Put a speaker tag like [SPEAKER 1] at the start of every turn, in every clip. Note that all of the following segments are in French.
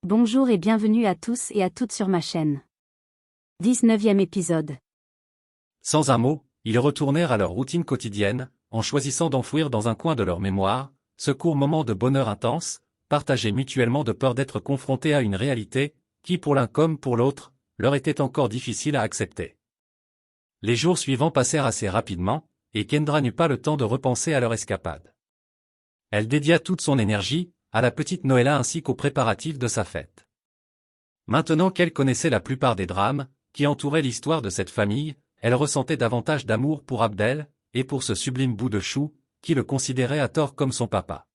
[SPEAKER 1] Bonjour et bienvenue à tous et à toutes sur ma chaîne. 19e épisode.
[SPEAKER 2] Sans un mot, ils retournèrent à leur routine quotidienne, en choisissant d'enfouir dans un coin de leur mémoire, ce court moment de bonheur intense, partagé mutuellement de peur d'être confrontés à une réalité, qui pour l'un comme pour l'autre, leur était encore difficile à accepter. Les jours suivants passèrent assez rapidement, et Kendra n'eut pas le temps de repenser à leur escapade. Elle dédia toute son énergie, à la petite Noëlla ainsi qu'aux préparatifs de sa fête. Maintenant qu'elle connaissait la plupart des drames, qui entouraient l'histoire de cette famille, elle ressentait davantage d'amour pour Abdel, et pour ce sublime bout de chou, qui le considérait à tort comme son papa.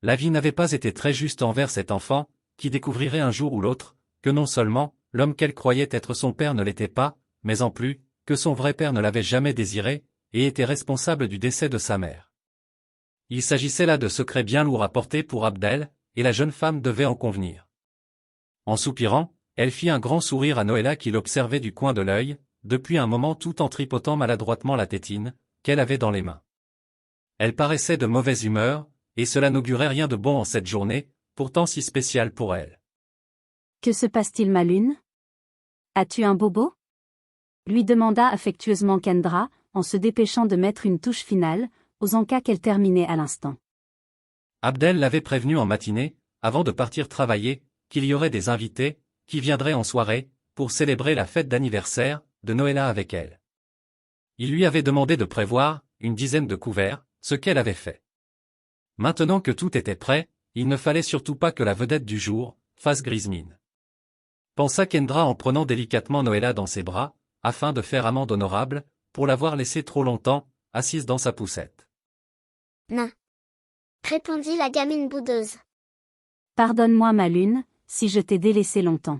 [SPEAKER 2] La vie n'avait pas été très juste envers cet enfant, qui découvrirait un jour ou l'autre, que non seulement, l'homme qu'elle croyait être son père ne l'était pas, mais en plus, que son vrai père ne l'avait jamais désiré, et était responsable du décès de sa mère. Il s'agissait là de secrets bien lourds à porter pour Abdel, et la jeune femme devait en convenir. En soupirant, elle fit un grand sourire à Noëlla qui l'observait du coin de l'œil, depuis un moment tout en tripotant maladroitement la tétine, qu'elle avait dans les mains. Elle paraissait de mauvaise humeur, et cela n'augurait rien de bon en cette journée, pourtant si spéciale pour elle.
[SPEAKER 1] Que se passe-t-il, ma lune? As-tu un bobo? Lui demanda affectueusement Kendra, en se dépêchant de mettre une touche finale, aux encas qu'elle terminait à l'instant.
[SPEAKER 2] Abdel l'avait prévenu en matinée, avant de partir travailler, qu'il y aurait des invités, qui viendraient en soirée, pour célébrer la fête d'anniversaire de Noëlla avec elle. Il lui avait demandé de prévoir une dizaine de couverts, ce qu'elle avait fait. Maintenant que tout était prêt, il ne fallait surtout pas que la vedette du jour fasse grise mine. Pensa Kendra en prenant délicatement Noëlla dans ses bras, afin de faire amende honorable, pour l'avoir laissée trop longtemps, assise dans sa poussette.
[SPEAKER 3] Non, répondit la gamine boudeuse.
[SPEAKER 1] Pardonne-moi, ma lune, si je t'ai délaissé longtemps,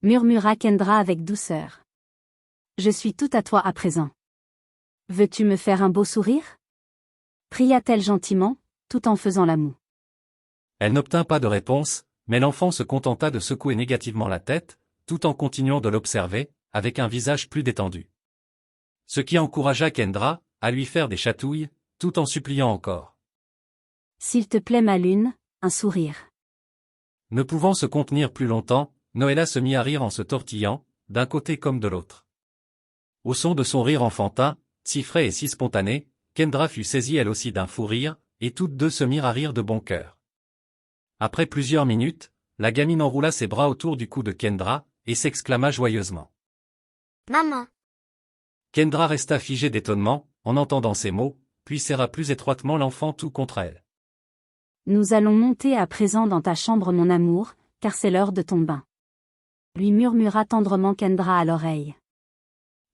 [SPEAKER 1] murmura Kendra avec douceur. Je suis tout à toi à présent. Veux-tu me faire un beau sourire? Pria-t-elle gentiment, tout en faisant la moue.
[SPEAKER 2] Elle n'obtint pas de réponse, mais l'enfant se contenta de secouer négativement la tête, tout en continuant de l'observer, avec un visage plus détendu. Ce qui encouragea Kendra à lui faire des chatouilles, tout en suppliant encore.
[SPEAKER 1] S'il te plaît, ma lune, un sourire.
[SPEAKER 2] Ne pouvant se contenir plus longtemps, Noëlla se mit à rire en se tortillant, d'un côté comme de l'autre. Au son de son rire enfantin, si frais et si spontané, Kendra fut saisie elle aussi d'un fou rire, et toutes deux se mirent à rire de bon cœur. Après plusieurs minutes, la gamine enroula ses bras autour du cou de Kendra, et s'exclama joyeusement.
[SPEAKER 3] Maman.
[SPEAKER 2] Kendra resta figée d'étonnement, en entendant ces mots, puis serra plus étroitement l'enfant tout contre elle.
[SPEAKER 1] Nous allons monter à présent dans ta chambre, mon amour, car c'est l'heure de ton bain. Lui murmura tendrement Kendra à l'oreille.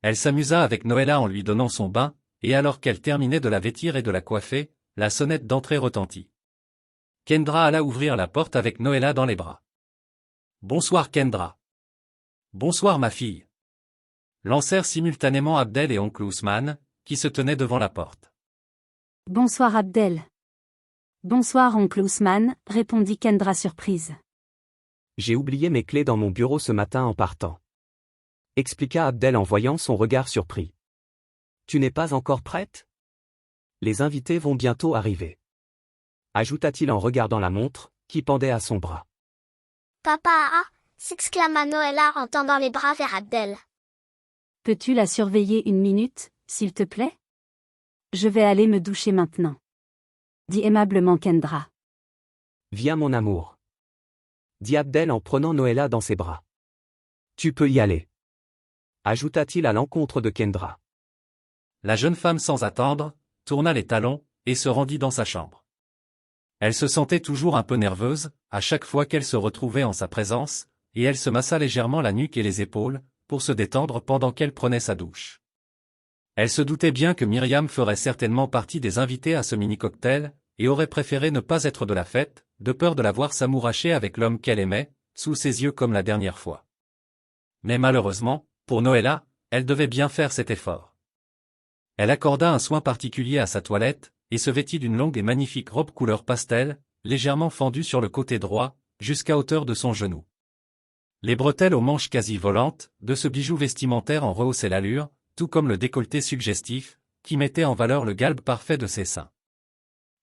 [SPEAKER 2] Elle s'amusa avec Noëlla en lui donnant son bain, et alors qu'elle terminait de la vêtir et de la coiffer, la sonnette d'entrée retentit. Kendra alla ouvrir la porte avec Noëlla dans les bras. Bonsoir Kendra. Bonsoir ma fille. Lancèrent simultanément Abdel et oncle Ousmane, qui se tenaient devant la porte.
[SPEAKER 1] Bonsoir Abdel. Bonsoir oncle Ousmane, répondit Kendra surprise.
[SPEAKER 4] J'ai oublié mes clés dans mon bureau ce matin en partant, expliqua Abdel en voyant son regard surpris. Tu n'es pas encore prête? Les invités vont bientôt arriver, ajouta-t-il en regardant la montre, qui pendait à son bras.
[SPEAKER 3] Papa, s'exclama Noëlla en tendant les bras vers Abdel.
[SPEAKER 1] Peux-tu la surveiller une minute, s'il te plaît? Je vais aller me doucher maintenant, dit aimablement Kendra.
[SPEAKER 4] Viens mon amour, dit Abdel en prenant Noëlla dans ses bras. Tu peux y aller, ajouta-t-il à l'encontre de Kendra.
[SPEAKER 2] La jeune femme sans attendre, tourna les talons, et se rendit dans sa chambre. Elle se sentait toujours un peu nerveuse, à chaque fois qu'elle se retrouvait en sa présence, et elle se massa légèrement la nuque et les épaules, pour se détendre pendant qu'elle prenait sa douche. Elle se doutait bien que Myriam ferait certainement partie des invités à ce mini-cocktail, et aurait préféré ne pas être de la fête, de peur de la voir s'amouracher avec l'homme qu'elle aimait, sous ses yeux comme la dernière fois. Mais malheureusement, pour Noëlla, elle devait bien faire cet effort. Elle accorda un soin particulier à sa toilette, et se vêtit d'une longue et magnifique robe couleur pastel, légèrement fendue sur le côté droit, jusqu'à hauteur de son genou. Les bretelles aux manches quasi volantes, de ce bijou vestimentaire en rehaussaient l'allure, tout comme le décolleté suggestif, qui mettait en valeur le galbe parfait de ses seins.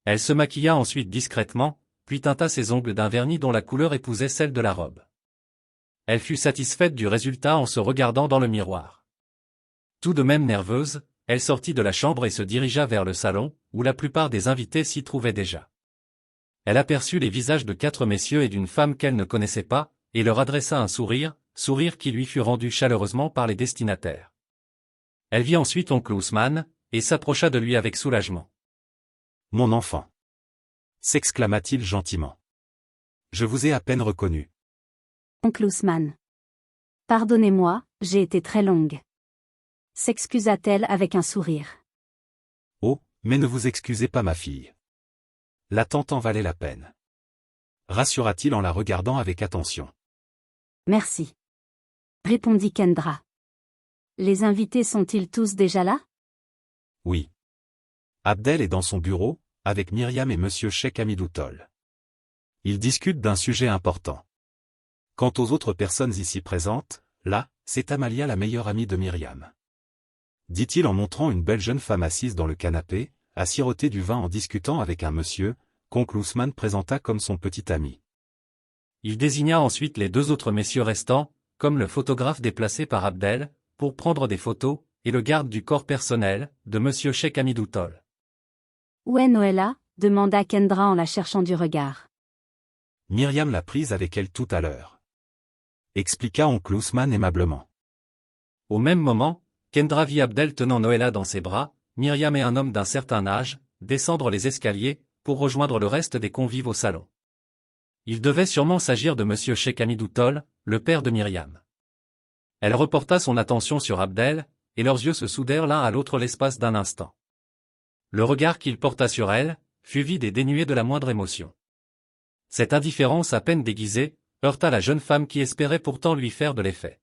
[SPEAKER 2] Elle se maquilla ensuite discrètement, puis teinta ses ongles d'un vernis dont la couleur épousait celle de la robe. Elle fut satisfaite du résultat en se regardant dans le miroir. Tout de même nerveuse, elle sortit de la chambre et se dirigea vers le salon, où la plupart des invités s'y trouvaient déjà. Elle aperçut les visages de 4 messieurs et d'une femme qu'elle ne connaissait pas, et leur adressa un sourire qui lui fut rendu chaleureusement par les destinataires. Elle vit ensuite oncle Ousmane, et s'approcha de lui avec soulagement.
[SPEAKER 5] « Mon enfant » s'exclama-t-il gentiment. « Je vous ai à peine reconnu. »
[SPEAKER 1] Oncle Ousmane. Pardonnez-moi, j'ai été très longue. S'excusa-t-elle avec un sourire.
[SPEAKER 5] Oh, mais ne vous excusez pas ma fille. L'attente en valait la peine. Rassura-t-il en la regardant avec attention.
[SPEAKER 1] Merci. Répondit Kendra. Les invités sont-ils tous déjà là?
[SPEAKER 5] Oui. Abdel est dans son bureau, avec Myriam et monsieur Cheikh Hamidoutol. Ils discutent d'un sujet important. Quant aux autres personnes ici présentes, là, c'est Amalia la meilleure amie de Myriam. Dit-il en montrant une belle jeune femme assise dans le canapé, à siroter du vin en discutant avec un monsieur, qu'oncle Ousmane présenta comme son petit ami.
[SPEAKER 2] Il désigna ensuite les 2 autres messieurs restants, comme le photographe déplacé par Abdel, pour prendre des photos, et le garde du corps personnel, de monsieur Cheikh Hamidoutol.
[SPEAKER 1] Où est Noëlla? Demanda Kendra en la cherchant du regard.
[SPEAKER 5] Myriam l'a prise avec elle tout à l'heure. Expliqua oncle Ousmane aimablement.
[SPEAKER 2] Au même moment, Kendra vit Abdel tenant Noëlla dans ses bras, Myriam et un homme d'un certain âge, descendre les escaliers, pour rejoindre le reste des convives au salon. Il devait sûrement s'agir de monsieur Cheikh Hamidoutol, le père de Myriam. Elle reporta son attention sur Abdel, et leurs yeux se soudèrent l'un à l'autre l'espace d'un instant. Le regard qu'il porta sur elle, fut vide et dénué de la moindre émotion. Cette indifférence à peine déguisée, heurta la jeune femme qui espérait pourtant lui faire de l'effet.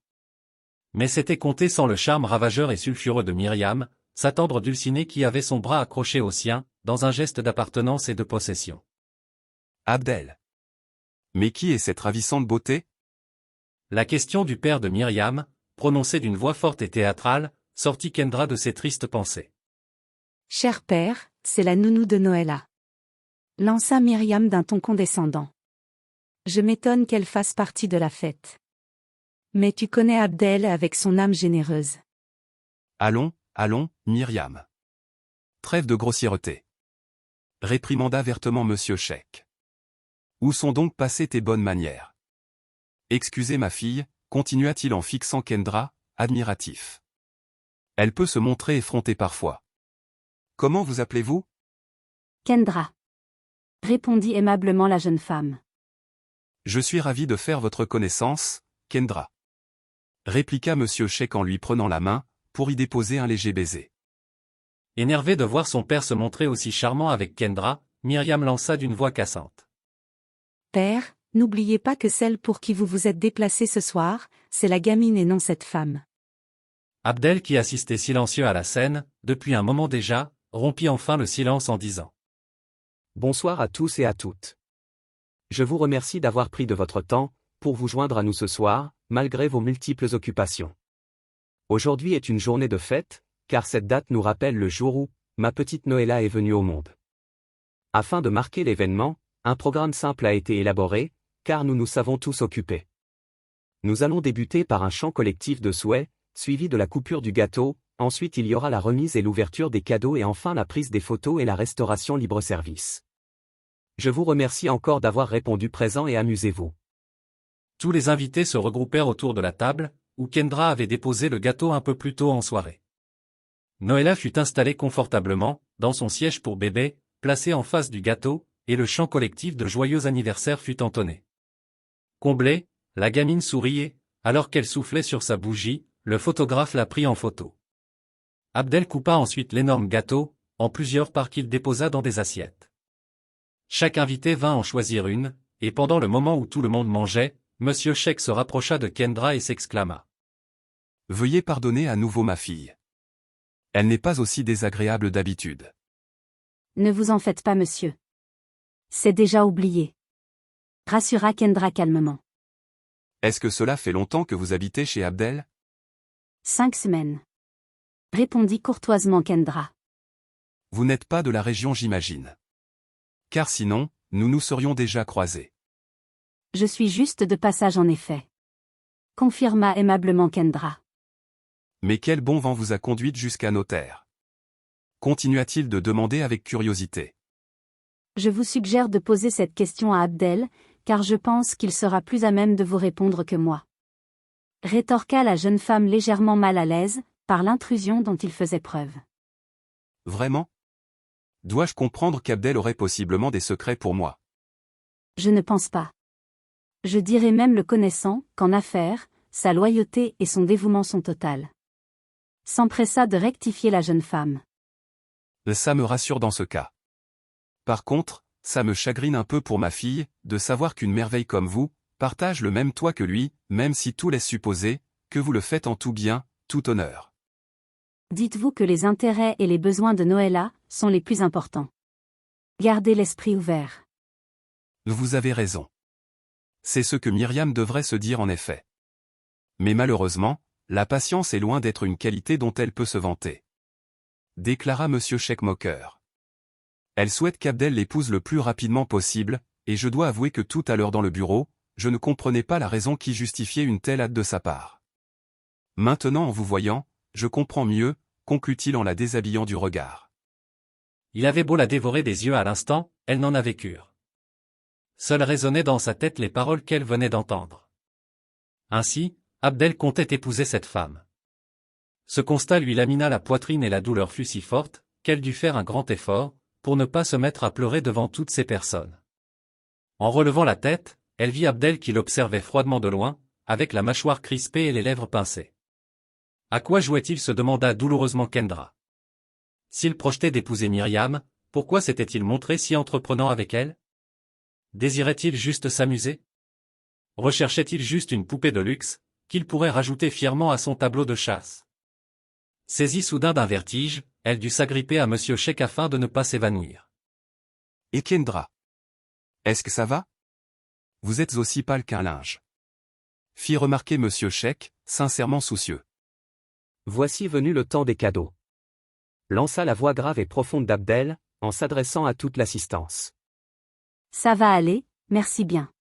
[SPEAKER 2] Mais c'était compter sans le charme ravageur et sulfureux de Myriam, sa tendre dulcinée qui avait son bras accroché au sien, dans un geste d'appartenance et de possession.
[SPEAKER 5] Abdel. Mais qui est cette ravissante beauté?
[SPEAKER 2] La question du père de Myriam, prononcée d'une voix forte et théâtrale, sortit Kendra de ses tristes pensées.
[SPEAKER 1] Cher père, c'est la nounou de Noëlla. Lança Myriam d'un ton condescendant. Je m'étonne qu'elle fasse partie de la fête. Mais tu connais Abdel avec son âme généreuse.
[SPEAKER 5] Allons, allons, Myriam. Trêve de grossièreté. Réprimanda vertement monsieur Cheikh. Où sont donc passées tes bonnes manières? Excusez ma fille, continua-t-il en fixant Kendra, admiratif. Elle peut se montrer effrontée parfois. Comment vous appelez-vous?
[SPEAKER 1] Kendra. Répondit aimablement la jeune femme.
[SPEAKER 5] Je suis ravi de faire votre connaissance, Kendra. Répliqua monsieur Cheikh en lui prenant la main, pour y déposer un léger baiser.
[SPEAKER 2] Énervé de voir son père se montrer aussi charmant avec Kendra, Myriam lança d'une voix cassante.
[SPEAKER 1] Père, n'oubliez pas que celle pour qui vous vous êtes déplacé ce soir, c'est la gamine et non cette femme.
[SPEAKER 2] Abdel qui assistait silencieux à la scène, depuis un moment déjà, rompit enfin le silence en disant.
[SPEAKER 4] Bonsoir à tous et à toutes. Je vous remercie d'avoir pris de votre temps, pour vous joindre à nous ce soir, malgré vos multiples occupations. Aujourd'hui est une journée de fête, car cette date nous rappelle le jour où, ma petite Noëlla est venue au monde. Afin de marquer l'événement, un programme simple a été élaboré, car nous nous savons tous occupés. Nous allons débuter par un chant collectif de souhaits, suivi de la coupure du gâteau, ensuite il y aura la remise et l'ouverture des cadeaux et enfin la prise des photos et la restauration libre-service. Je vous remercie encore d'avoir répondu présent et amusez-vous.
[SPEAKER 2] Tous les invités se regroupèrent autour de la table, où Kendra avait déposé le gâteau un peu plus tôt en soirée. Noëlla fut installée confortablement, dans son siège pour bébé, placé en face du gâteau, et le chant collectif de joyeux anniversaire fut entonné. Comblée, la gamine souriait, alors qu'elle soufflait sur sa bougie, le photographe la prit en photo. Abdel coupa ensuite l'énorme gâteau, en plusieurs parts qu'il déposa dans des assiettes. Chaque invité vint en choisir une, et pendant le moment où tout le monde mangeait, monsieur Cheikh se rapprocha de Kendra et s'exclama.
[SPEAKER 5] Veuillez pardonner à nouveau ma fille. Elle n'est pas aussi désagréable d'habitude.
[SPEAKER 1] Ne vous en faites pas monsieur. C'est déjà oublié. Rassura Kendra calmement.
[SPEAKER 5] Est-ce que cela fait longtemps que vous habitez chez Abdel?
[SPEAKER 1] 5 semaines. Répondit courtoisement Kendra.
[SPEAKER 5] Vous n'êtes pas de la région j'imagine. Car sinon,
[SPEAKER 6] nous nous serions déjà croisés.
[SPEAKER 1] Je suis juste de passage en effet. Confirma aimablement Kendra.
[SPEAKER 6] Mais quel bon vent vous a conduite jusqu'à nos terres? Continua-t-il de demander avec curiosité.
[SPEAKER 1] Je vous suggère de poser cette question à Abdel, car je pense qu'il sera plus à même de vous répondre que moi. Rétorqua la jeune femme légèrement mal à l'aise, par l'intrusion dont il faisait preuve.
[SPEAKER 6] Vraiment? Dois-je comprendre qu'Abdel aurait possiblement des secrets pour moi?
[SPEAKER 1] Je ne pense pas. Je dirais même le connaissant, qu'en affaires, sa loyauté et son dévouement sont totales. S'empressa de rectifier la jeune femme.
[SPEAKER 6] Ça me rassure dans ce cas. Par contre, ça me chagrine un peu pour ma fille, de savoir qu'une merveille comme vous, partage le même toit que lui, même si tout laisse supposer, que vous le faites en tout bien, tout honneur.
[SPEAKER 1] Dites-vous que les intérêts et les besoins de Noëlla sont les plus importants. Gardez l'esprit ouvert.
[SPEAKER 6] Vous avez raison. C'est ce que Myriam devrait se dire en effet. Mais malheureusement, la patience est loin d'être une qualité dont elle peut se vanter. Déclara Monsieur Checkmoker. Elle souhaite qu'Abdel l'épouse le plus rapidement possible, et je dois avouer que tout à l'heure dans le bureau, je ne comprenais pas la raison qui justifiait une telle hâte de sa part. Maintenant en vous voyant, je comprends mieux, conclut-il en la déshabillant du regard.
[SPEAKER 2] Il avait beau la dévorer des yeux à l'instant, elle n'en avait cure. Seules résonnaient dans sa tête les paroles qu'elle venait d'entendre. Ainsi, Abdel comptait épouser cette femme. Ce constat lui lamina la poitrine et la douleur fut si forte, qu'elle dut faire un grand effort, pour ne pas se mettre à pleurer devant toutes ces personnes. En relevant la tête, elle vit Abdel qui l'observait froidement de loin, avec la mâchoire crispée et les lèvres pincées. À quoi jouait-il se demanda douloureusement Kendra. S'il projetait d'épouser Myriam, pourquoi s'était-il montré si entreprenant avec elle? Désirait-il juste s'amuser? Recherchait-il juste une poupée de luxe, qu'il pourrait rajouter fièrement à son tableau de chasse? Saisie soudain d'un vertige, elle dut s'agripper à Monsieur Cheikh afin de ne pas s'évanouir.
[SPEAKER 6] Et Kendra? Est-ce que ça va? Vous êtes aussi pâle qu'un linge. Fit remarquer Monsieur Cheikh, sincèrement soucieux.
[SPEAKER 4] Voici venu le temps des cadeaux. Lança la voix grave et profonde d'Abdel, en s'adressant à toute l'assistance.
[SPEAKER 1] Ça va aller, merci bien.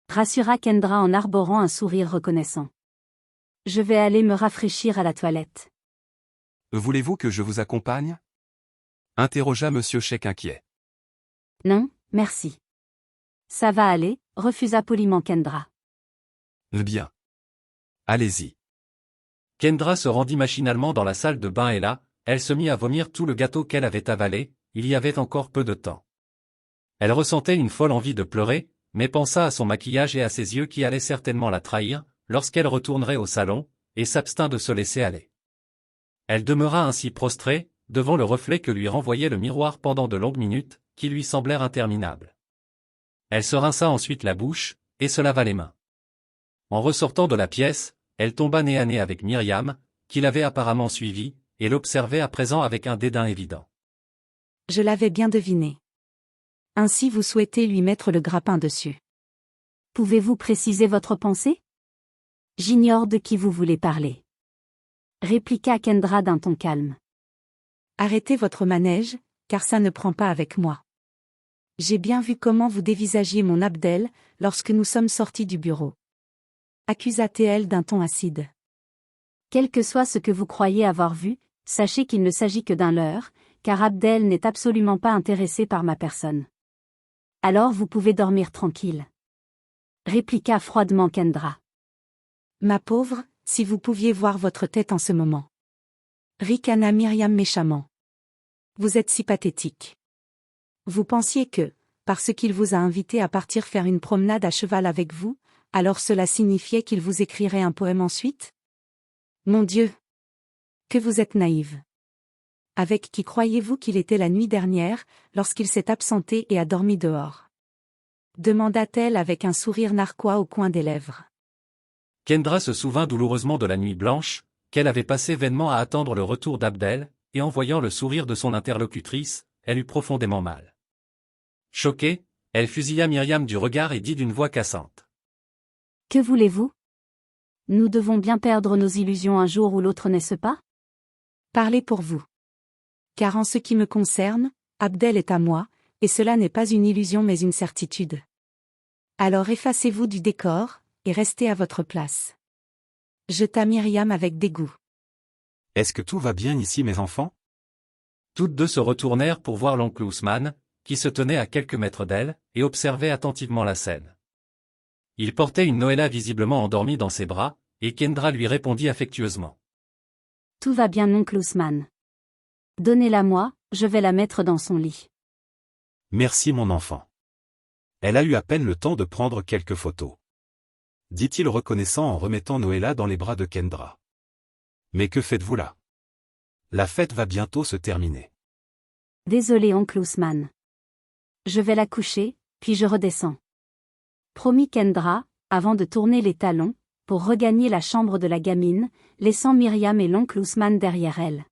[SPEAKER 1] Rassura Kendra en arborant un sourire reconnaissant. Je vais aller me rafraîchir à la toilette.
[SPEAKER 6] Voulez-vous que je vous accompagne? Interrogea Monsieur Cheikh inquiet.
[SPEAKER 1] Non, merci. Ça va aller, refusa poliment Kendra.
[SPEAKER 6] Bien. Allez-y.
[SPEAKER 2] Kendra se rendit machinalement dans la salle de bain et là, elle se mit à vomir tout le gâteau qu'elle avait avalé, il y avait encore peu de temps. Elle ressentait une folle envie de pleurer, mais pensa à son maquillage et à ses yeux qui allaient certainement la trahir, lorsqu'elle retournerait au salon, et s'abstint de se laisser aller. Elle demeura ainsi prostrée, devant le reflet que lui renvoyait le miroir pendant de longues minutes, qui lui semblèrent interminables. Elle se rinça ensuite la bouche, et se lava les mains. En ressortant de la pièce, elle tomba nez à nez avec Myriam, qui l'avait apparemment suivie, et l'observait à présent avec un dédain évident.
[SPEAKER 1] Je l'avais bien deviné. Ainsi vous souhaitez lui mettre le grappin dessus. Pouvez-vous préciser votre pensée? J'ignore de qui vous voulez parler. Répliqua Kendra d'un ton calme. Arrêtez votre manège, car ça ne prend pas avec moi. J'ai bien vu comment vous dévisagiez mon Abdel, lorsque nous sommes sortis du bureau. Accusa-t-elle d'un ton acide. Quel que soit ce que vous croyez avoir vu, sachez qu'il ne s'agit que d'un leurre, car Abdel n'est absolument pas intéressé par ma personne. Alors vous pouvez dormir tranquille. Répliqua froidement Kendra. Ma pauvre, si vous pouviez voir votre tête en ce moment. Ricana Myriam méchamment. Vous êtes si pathétique. Vous pensiez que, parce qu'il vous a invité à partir faire une promenade à cheval avec vous, alors cela signifiait qu'il vous écrirait un poème ensuite? Mon Dieu! Que vous êtes naïve. Avec qui croyez-vous qu'il était la nuit dernière, lorsqu'il s'est absenté et a dormi dehors? Demanda-t-elle avec un sourire narquois au coin des lèvres.
[SPEAKER 2] Kendra se souvint douloureusement de la nuit blanche, qu'elle avait passée vainement à attendre le retour d'Abdel, et en voyant le sourire de son interlocutrice, elle eut profondément mal. Choquée, elle fusilla Myriam du regard et dit d'une voix cassante.
[SPEAKER 1] Que voulez-vous? Nous devons bien perdre nos illusions un jour ou l'autre, n'est-ce pas? Parlez pour vous. Car en ce qui me concerne, Abdel est à moi,
[SPEAKER 7] et cela n'est pas une illusion mais une certitude. Alors effacez-vous du décor, et restez à votre place. Jeta Myriam avec dégoût.
[SPEAKER 5] Est-ce que tout va bien ici mes enfants?
[SPEAKER 2] Toutes deux se retournèrent pour voir l'oncle Ousmane, qui se tenait à quelques mètres d'elle, et observait attentivement la scène. Il portait une Noëlla visiblement endormie dans ses bras, et Kendra lui répondit affectueusement.
[SPEAKER 1] Tout va bien, oncle Ousmane. Donnez-la-moi, je vais la mettre dans son lit.
[SPEAKER 5] Merci mon enfant. Elle a eu à peine le temps de prendre quelques photos. Dit-il reconnaissant en remettant Noëlla dans les bras de Kendra. Mais que faites-vous là? La fête va bientôt se terminer.
[SPEAKER 1] Désolé, oncle Ousmane. Je vais la coucher, puis je redescends. Promis Kendra, avant de tourner les talons, pour regagner la chambre de la gamine, laissant Myriam et l'oncle Ousmane derrière elle.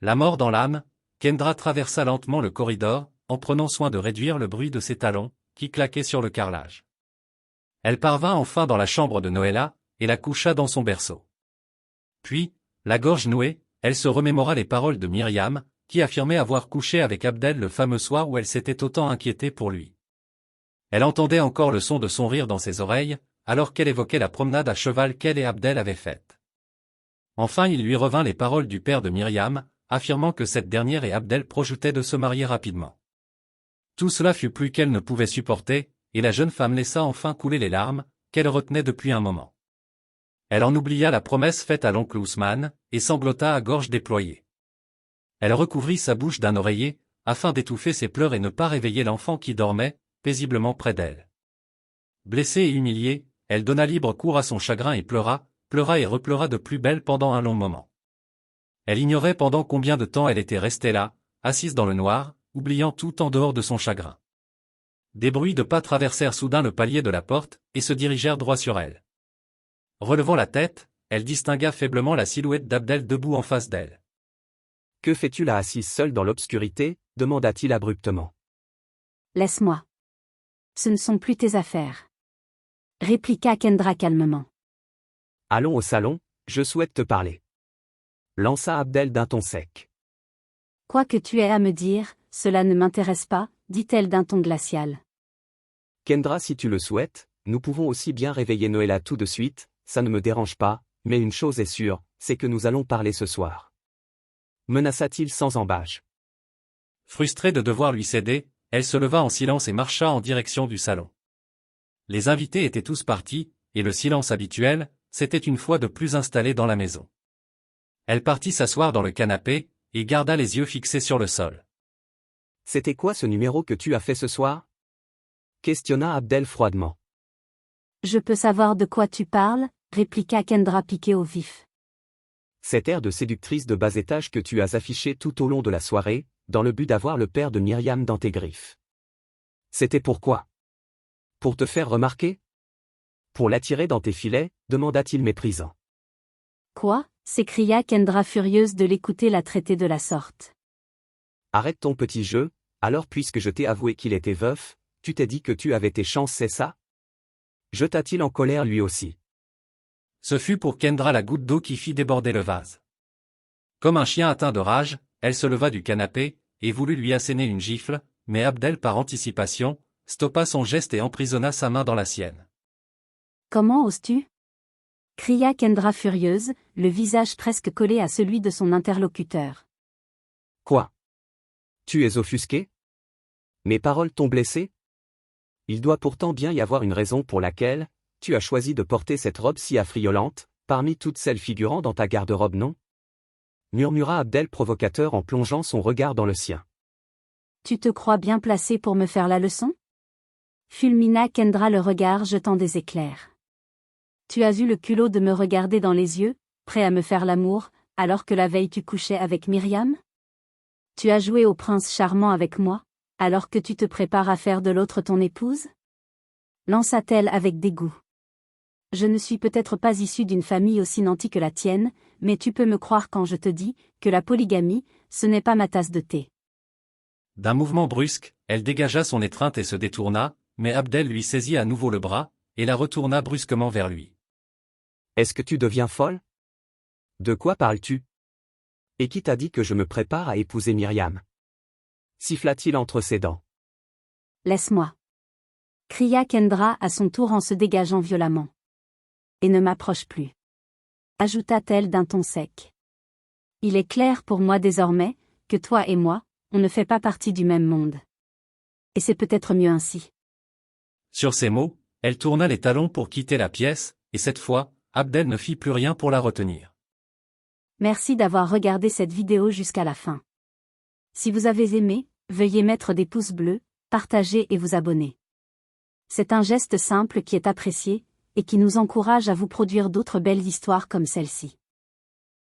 [SPEAKER 2] La mort dans l'âme, Kendra traversa lentement le corridor, en prenant soin de réduire le bruit de ses talons, qui claquaient sur le carrelage. Elle parvint enfin dans la chambre de Noëlla, et la coucha dans son berceau. Puis, la gorge nouée, elle se remémora les paroles de Myriam, qui affirmait avoir couché avec Abdel le fameux soir où elle s'était autant inquiétée pour lui. Elle entendait encore le son de son rire dans ses oreilles, alors qu'elle évoquait la promenade à cheval qu'elle et Abdel avaient faite. Enfin il lui revint les paroles du père de Myriam, affirmant que cette dernière et Abdel projetaient de se marier rapidement. Tout cela fut plus qu'elle ne pouvait supporter, et la jeune femme laissa enfin couler les larmes, qu'elle retenait depuis un moment. Elle en oublia la promesse faite à l'oncle Ousmane, et sanglota à gorge déployée. Elle recouvrit sa bouche d'un oreiller, afin d'étouffer ses pleurs et ne pas réveiller l'enfant qui dormait, paisiblement près d'elle. Blessée et humiliée, elle donna libre cours à son chagrin et pleura et repleura de plus belle pendant un long moment. Elle ignorait pendant combien de temps elle était restée là, assise dans le noir, oubliant tout en dehors de son chagrin. Des bruits de pas traversèrent soudain le palier de la porte, et se dirigèrent droit sur elle. Relevant la tête, elle distingua faiblement la silhouette d'Abdel debout en face d'elle.
[SPEAKER 4] « Que fais-tu là assise seule dans l'obscurité » demanda-t-il abruptement.
[SPEAKER 1] « Laisse-moi. Ce ne sont plus tes affaires. » répliqua Kendra calmement.
[SPEAKER 4] « Allons au salon, je souhaite te parler. » lança Abdel d'un ton sec.
[SPEAKER 1] « Quoi que tu aies à me dire, cela ne m'intéresse pas, » dit-elle d'un ton glacial.
[SPEAKER 4] « Kendra, si tu le souhaites, nous pouvons aussi bien réveiller Noëlla tout de suite, ça ne me dérange pas, mais une chose est sûre, c'est que nous allons parler ce soir. » menaça-t-il sans embâche.
[SPEAKER 2] Frustrée de devoir lui céder, elle se leva en silence et marcha en direction du salon. Les invités étaient tous partis, et le silence habituel, s'était une fois de plus installé dans la maison. Elle partit s'asseoir dans le canapé, et garda les yeux fixés sur le sol.
[SPEAKER 4] « C'était quoi ce numéro que tu as fait ce soir » questionna Abdel froidement.
[SPEAKER 1] « Je peux savoir de quoi tu parles » répliqua Kendra piquée au vif.
[SPEAKER 4] « Cet air de séductrice de bas étage que tu as affiché tout au long de la soirée, dans le but d'avoir le père de Myriam dans tes griffes. C'était pourquoi? Pour te faire remarquer? Pour l'attirer dans tes filets » demanda-t-il méprisant.
[SPEAKER 1] « Quoi » s'écria Kendra furieuse de l'écouter la traiter de la sorte.
[SPEAKER 4] « Arrête ton petit jeu, alors puisque je t'ai avoué qu'il était veuf, tu t'es dit que tu avais tes chances, c'est ça? Jeta-t-il en colère lui aussi.
[SPEAKER 2] Ce fut pour Kendra la goutte d'eau qui fit déborder le vase. Comme un chien atteint de rage, elle se leva du canapé, et voulut lui asséner une gifle, mais Abdel par anticipation, stoppa son geste et emprisonna sa main dans la sienne.
[SPEAKER 1] « Comment oses-tu » cria Kendra furieuse, le visage presque collé à celui de son interlocuteur.
[SPEAKER 4] « Quoi? Tu es offusqué? Mes paroles t'ont blessé? Il doit pourtant bien y avoir une raison pour laquelle tu as choisi de porter cette robe si affriolante, parmi toutes celles figurant dans ta garde-robe, non » murmura Abdel provocateur en plongeant son regard dans le sien.
[SPEAKER 1] « Tu te crois bien placé pour me faire la leçon » fulmina Kendra le regard jetant des éclairs. « Tu as eu le culot de me regarder dans les yeux, prêt à me faire l'amour, alors que la veille tu couchais avec Myriam ? Tu as joué au prince charmant avec moi, alors que tu te prépares à faire de l'autre ton épouse » lança-t-elle avec dégoût. « Je ne suis peut-être pas issue d'une famille aussi nantie que la tienne, mais tu peux me croire quand je te dis que la polygamie, ce n'est pas ma tasse de thé. »
[SPEAKER 2] D'un mouvement brusque, elle dégagea son étreinte et se détourna, mais Abdel lui saisit à nouveau le bras, et la retourna brusquement vers lui.
[SPEAKER 4] « Est-ce que tu deviens folle? De quoi parles-tu? Et qui t'a dit que je me prépare à épouser Myriam? siffla-t-il entre ses dents.
[SPEAKER 1] Laisse-moi. Cria Kendra à son tour en se dégageant violemment. Et ne m'approche plus. Ajouta-t-elle d'un ton sec. Il est clair pour moi désormais, que toi et moi, on ne fait pas partie du même monde. Et c'est peut-être mieux ainsi.
[SPEAKER 2] Sur ces mots, elle tourna les talons pour quitter la pièce, et cette fois, Abdel ne fit plus rien pour la retenir.
[SPEAKER 1] Merci d'avoir regardé cette vidéo jusqu'à la fin. Si vous avez aimé, veuillez mettre des pouces bleus, partager et vous abonner. C'est un geste simple qui est apprécié, et qui nous encourage à vous produire d'autres belles histoires comme celle-ci.